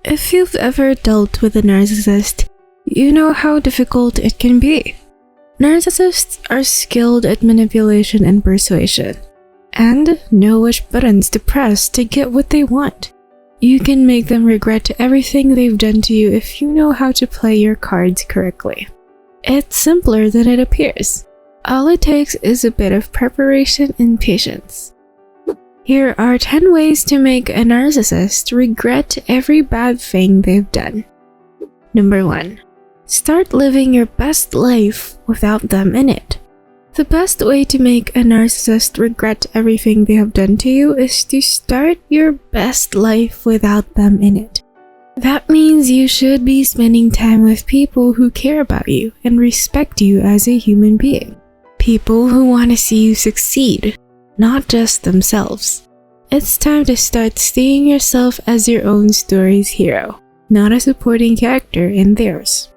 If you've ever dealt with a narcissist, you know how difficult it can be. Narcissists are skilled at manipulation and persuasion, and know which buttons to press to get what they want. You can make them regret everything they've done to you if you know how to play your cards correctly. It's simpler than it appears. All it takes is a bit of preparation and patience. Here are 10 ways to make a narcissist regret every bad thing they've done. Number 1. Start living your best life without them in it. The best way to make a narcissist regret everything they have done to you is to start your best life without them in it. That means you should be spending time with people who care about you and respect you as a human being. People who want to see you succeed, not just themselves. It's time to start seeing yourself as your own story's hero, not a supporting character in theirs.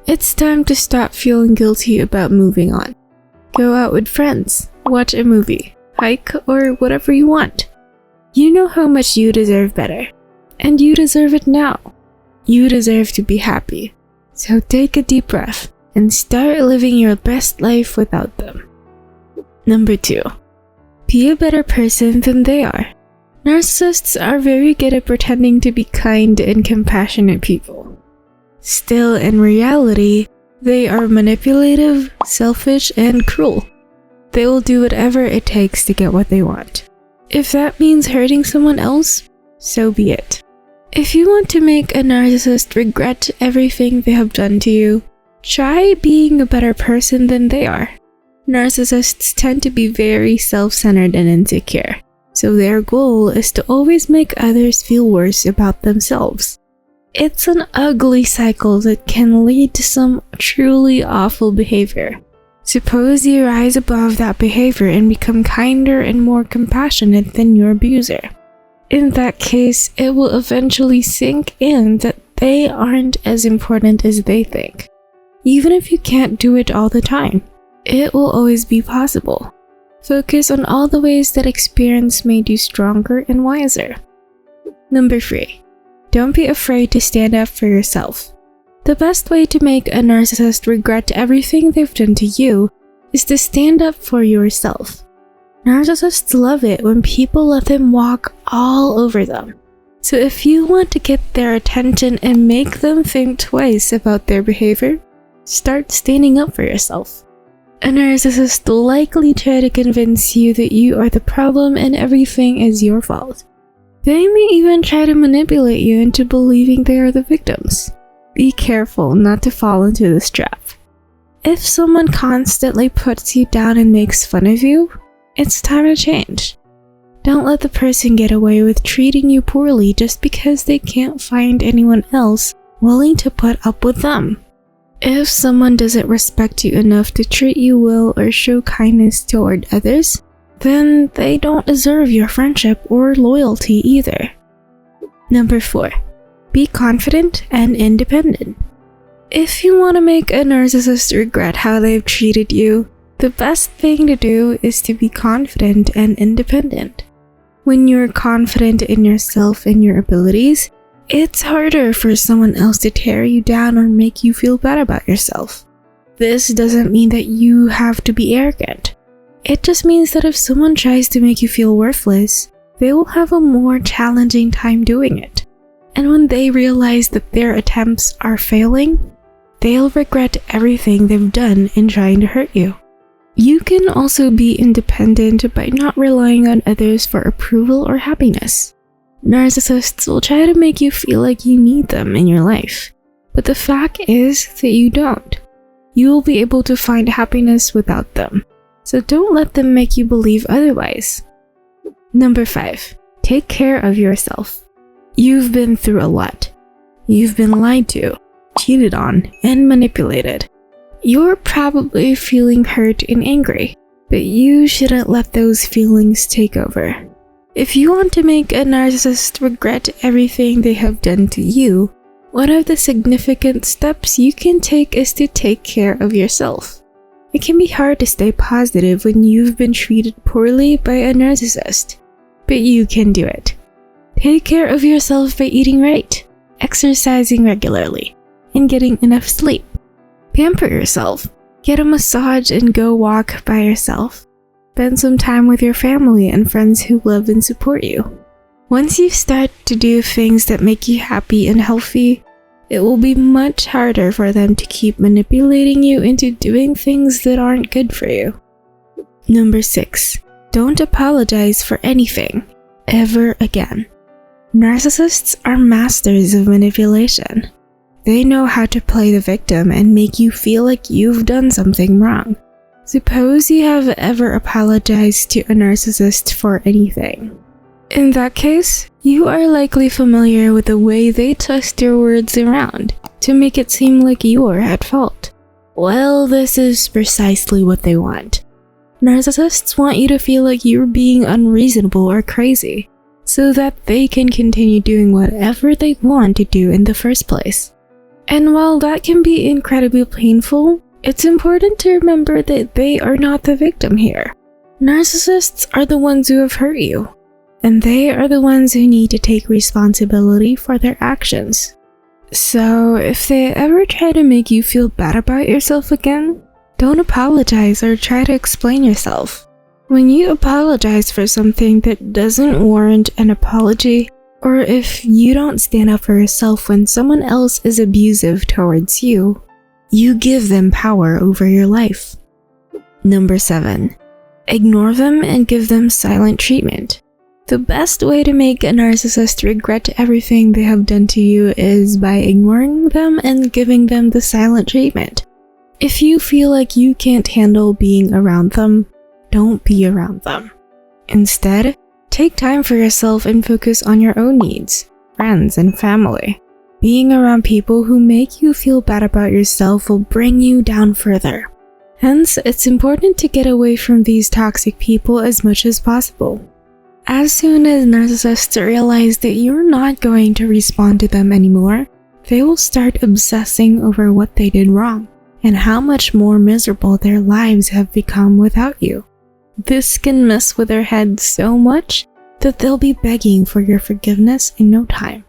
It's time to stop feeling guilty about moving on. Go out with friends, watch a movie, hike, or whatever you want. You know how much you deserve better, and you deserve it now. You deserve to be happy. So take a deep breath and start living your best life without them. Number 2. Be a better person than they are. Narcissists are very good at pretending to be kind and compassionate people. Still, in reality, they are manipulative, selfish, and cruel. They will do whatever it takes to get what they want. If that means hurting someone else, so be it. If you want to make a narcissist regret everything they have done to you, try being a better person than they are. Narcissists tend to be very self-centered and insecure, so their goal is to always make others feel worse about themselves. It's an ugly cycle that can lead to some truly awful behavior. Suppose you rise above that behavior and become kinder and more compassionate than your abuser. In that case, it will eventually sink in that they aren't as important as they think. Even if you can't do it all the time, it will always be possible. Focus on all the ways that experience made you stronger and wiser. Number 3. Don't be afraid to stand up for yourself. The best way to make a narcissist regret everything they've done to you is to stand up for yourself. Narcissists love it when people let them walk all over them. So if you want to get their attention and make them think twice about their behavior, start standing up for yourself. A narcissist will likely try to convince you that you are the problem and everything is your fault. They may even try to manipulate you into believing they are the victims. Be careful not to fall into this trap. If someone constantly puts you down and makes fun of you, it's time to change. Don't let the person get away with treating you poorly just because they can't find anyone else willing to put up with them. If someone doesn't respect you enough to treat you well or show kindness toward others, then they don't deserve your friendship or loyalty either. Number 4. Be confident and independent. If you want to make a narcissist regret how they've treated you, the best thing to do is to be confident and independent. When you're confident in yourself and your abilities, it's harder for someone else to tear you down or make you feel bad about yourself. This doesn't mean that you have to be arrogant. It just means that if someone tries to make you feel worthless, they will have a more challenging time doing it. And when they realize that their attempts are failing, they'll regret everything they've done in trying to hurt you. You can also be independent by not relying on others for approval or happiness. Narcissists will try to make you feel like you need them in your life, but the fact is that you don't. You will be able to find happiness without them. So don't let them make you believe otherwise. Number 5. Take care of yourself. You've been through a lot. You've been lied to, cheated on, and manipulated. You're probably feeling hurt and angry, but you shouldn't let those feelings take over. If you want to make a narcissist regret everything they have done to you, one of the significant steps you can take is to take care of yourself. It can be hard to stay positive when you've been treated poorly by a narcissist, but you can do it. Take care of yourself by eating right, exercising regularly, and getting enough sleep. Pamper yourself. Get a massage and go walk by yourself. Spend some time with your family and friends who love and support you. Once you start to do things that make you happy and healthy, it will be much harder for them to keep manipulating you into doing things that aren't good for you. Number 6. Don't apologize for anything, ever again. Narcissists are masters of manipulation. They know how to play the victim and make you feel like you've done something wrong. Suppose you have ever apologized to a narcissist for anything. In that case, you are likely familiar with the way they twist your words around to make it seem like you're at fault. Well, this is precisely what they want. Narcissists want you to feel like you're being unreasonable or crazy, so that they can continue doing whatever they want to do in the first place. And while that can be incredibly painful, it's important to remember that they are not the victim here. Narcissists are the ones who have hurt you, and they are the ones who need to take responsibility for their actions. So, if they ever try to make you feel bad about yourself again, don't apologize or try to explain yourself. When you apologize for something that doesn't warrant an apology, or if you don't stand up for yourself when someone else is abusive towards you, you give them power over your life. Number 7. Ignore them and give them silent treatment. The best way to make a narcissist regret everything they have done to you is by ignoring them and giving them the silent treatment. If you feel like you can't handle being around them, don't be around them. Instead, take time for yourself and focus on your own needs, friends, and family. Being around people who make you feel bad about yourself will bring you down further. Hence, it's important to get away from these toxic people as much as possible. As soon as narcissists realize that you're not going to respond to them anymore, they will start obsessing over what they did wrong and how much more miserable their lives have become without you. This can mess with their heads so much that they'll be begging for your forgiveness in no time.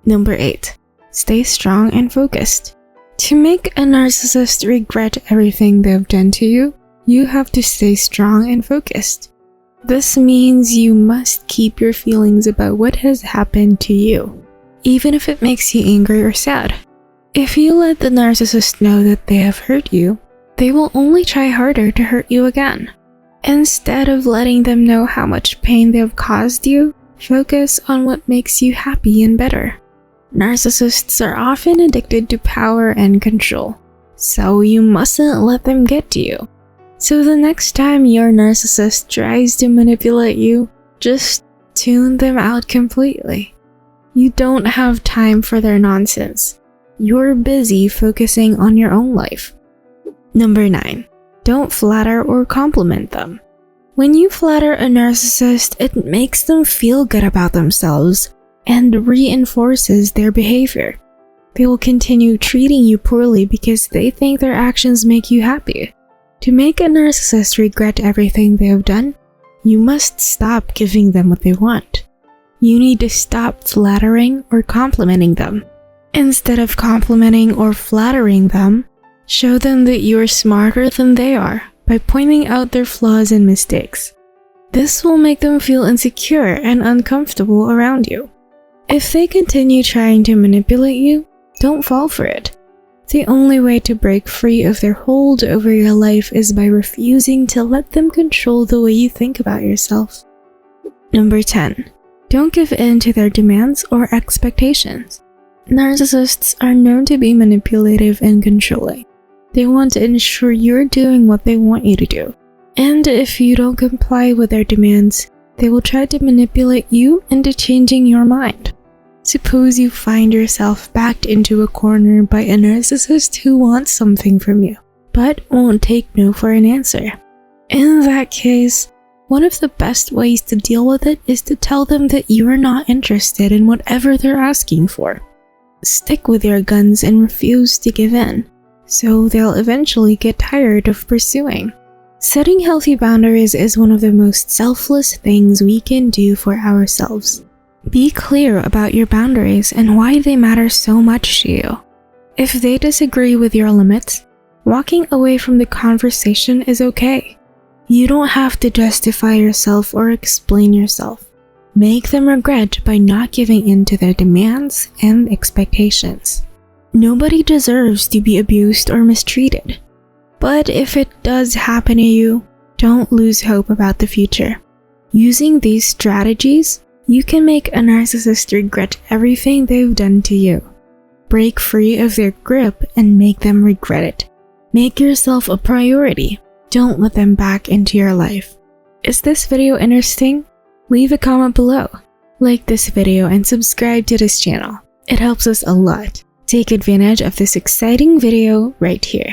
Number 8. Stay strong and focused. To make a narcissist regret everything they've done to you, you have to stay strong and focused. This means you must keep your feelings about what has happened to you, even if it makes you angry or sad. If you let the narcissist know that they have hurt you, they will only try harder to hurt you again. Instead of letting them know how much pain they have caused you, focus on what makes you happy and better. Narcissists are often addicted to power and control, so you mustn't let them get to you. So the next time your narcissist tries to manipulate you, just tune them out completely. You don't have time for their nonsense. You're busy focusing on your own life. Number 9. Don't flatter or compliment them. When you flatter a narcissist, it makes them feel good about themselves and reinforces their behavior. They will continue treating you poorly because they think their actions make you happy. To make a narcissist regret everything they have done, you must stop giving them what they want. You need to stop flattering or complimenting them. Instead of complimenting or flattering them, show them that you're smarter than they are by pointing out their flaws and mistakes. This will make them feel insecure and uncomfortable around you. If they continue trying to manipulate you, don't fall for it. The only way to break free of their hold over your life is by refusing to let them control the way you think about yourself. Number 10. Don't give in to their demands or expectations. Narcissists are known to be manipulative and controlling. They want to ensure you're doing what they want you to do. And if you don't comply with their demands, they will try to manipulate you into changing your mind. Suppose you find yourself backed into a corner by a narcissist who wants something from you, but won't take no for an answer. In that case, one of the best ways to deal with it is to tell them that you are not interested in whatever they're asking for. Stick with your guns and refuse to give in, so they'll eventually get tired of pursuing. Setting healthy boundaries is one of the most selfless things we can do for ourselves. Be clear about your boundaries and why they matter so much to you. If they disagree with your limits, walking away from the conversation is okay. You don't have to justify yourself or explain yourself. Make them regret by not giving in to their demands and expectations. Nobody deserves to be abused or mistreated. But if it does happen to you, don't lose hope about the future. Using these strategies, you can make a narcissist regret everything they've done to you. Break free of their grip and make them regret it. Make yourself a priority. Don't let them back into your life. Is this video interesting? Leave a comment below. Like this video and subscribe to this channel. It helps us a lot. Take advantage of this exciting video right here.